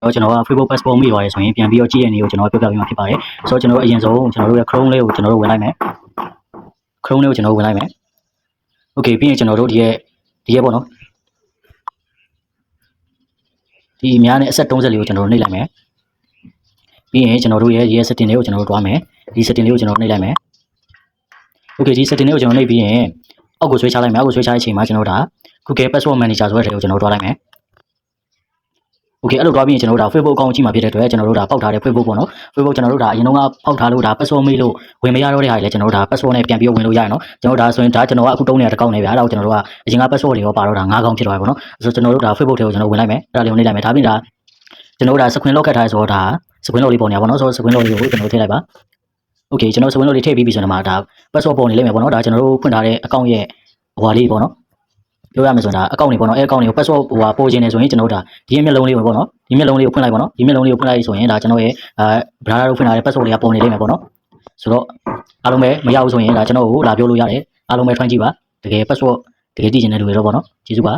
တော့ကျွန်တော်က Facebook passport မိသွားရဲဆိုရင်ပြန်ပြီးတော့ကြည့်ရနေကိုကျွန်တော်ပြောပြပေးမှာဖြစ်ပါတယ်ဆိုတော့ကျွန်တော်အရင်ဆုံးကျွန်တော်တို့ရဲ့ Chrome လေးကိုကျွန်တော်တို့ဝင်လိုက်မယ် Chrome လေးကိုကျွန်တော်ဝင်လိုက်မယ် Okay ပြီးရင်ကျွန်တော်တို့ဒီရဲ့ပေါ့နော်ဒီအများနဲ့အဆက်30လေးကိုကျွန်တော်တို့နှိပ်လိုက်မယ်ပြီးရင်ကျွန်တော်တို့ရဲ့ setting လေးကိုကျွန်တော်တို့တွားမယ်ဒီ setting လေးကိုကျွန်တော်နှိပ်လိုက်မယ် Okay ဒီ setting လေးကိုကျွန်တော်နှိပ်ပြီးရင်အောက်ကိုဆွဲချလိုက်မယ်အောက်ကိုဆွဲချတဲ့အချိန်မှာကျွန်တော်တို့ဒါ Google Password Manager ဆိုတဲ့ထဲကိုကျွန်တော်တို့တွားလိုက်မယ်Okay အဲ့လိုတွားပြီးရင်ကျွန်တော်တို့ဒါ Facebook account ကြည့်မှာဖြစ်တဲ့အတွက်ကျွန်တော်တို့ဒါပေါက်ထားတဲ့ Facebook ပေါ့နော် Facebook ကျွန်တော်တို့ဒါအရင်တော့ပေါက်ထားလို့ဒါ password မေးလို့ဝင်မရတော့တဲ့ဟာတွေလည်းကျွန်တော်တို့ဒါ password နဲ့ပြန်ပြီးဝင်လို့ရရနော်ကျွန်တော်တို့ဒါဆိုရင်ဒါကျွန်တော်ကအခုတုံးနေတာတစ်ကောက်နဲ့ဗျာအဲ့ဒါကိုကျွန်တော်တို့ကအရင်က password တွေရောပါတော့ဒါ9កောင်းဖြစ်သွားပြီပေါ့နော်ဆိုတော့ကျွန်တော်တို့ဒါ Facebook ထဲကိုကျွန်တော်ဝင်လိုက်မယ်အဲ့ဒါလေးကိုနှိပ်လိုက်မယ်ဒါပြီးဒါကျွန်တော်တို့ဒါ screen lock ခတ်ထားရဆိုတော့ဒါ screen lock လေးပေါ်နေတာပေါ့နော်ဆိုတော့ screen lock လေးကိုကျွန်တော်ထည့်လိုက်ပါ Okay ကျွန်တော် screen lock လေးထည့်ပြီးပြီဆိုတော့မှဒါ password ပေါ်နေလိမ့်မယ်ပေါ့နော်ဒါကျွန်တော်တို့ဖွင့်ထားတဲ့ account ရဲ့ဟိုဟာလေးပေါ့နော်ပြောရမယ်ဆိုတာ account တွေပေါ့နော်အဲ account တွေကို password ဟိုဟာပို့ခြင်းနေဆိုရင်ကျွန်တော်တို့ဒါဒီမျက်လုံးလေးကိုပေါ့နော်ဒီမျက်လုံးလေးကိုဖွင့်လိုက်ပေါ့နော်ဒီမျက်လုံးလေးကိုဖွင့်လိုက်ဆိုရင်ဒါကျွန်တော်ရဲ့browser တို့ဖွင့်ထားတဲ့ password တွေကပေါ်နေလိမ့်မယ်ပေါ့နော်ဆိုတော့အားလုံးပဲမရဘူးဆိုရင်ဒါကျွန်တော်ကိုလာပြောလို့ရတယ်အားလုံးပဲ try ကြည့်ပါတကယ် password တကယ်တည်ခြင်းတဲ့လူတွေတော့ပေါ့နော်ကျေးဇူးပါ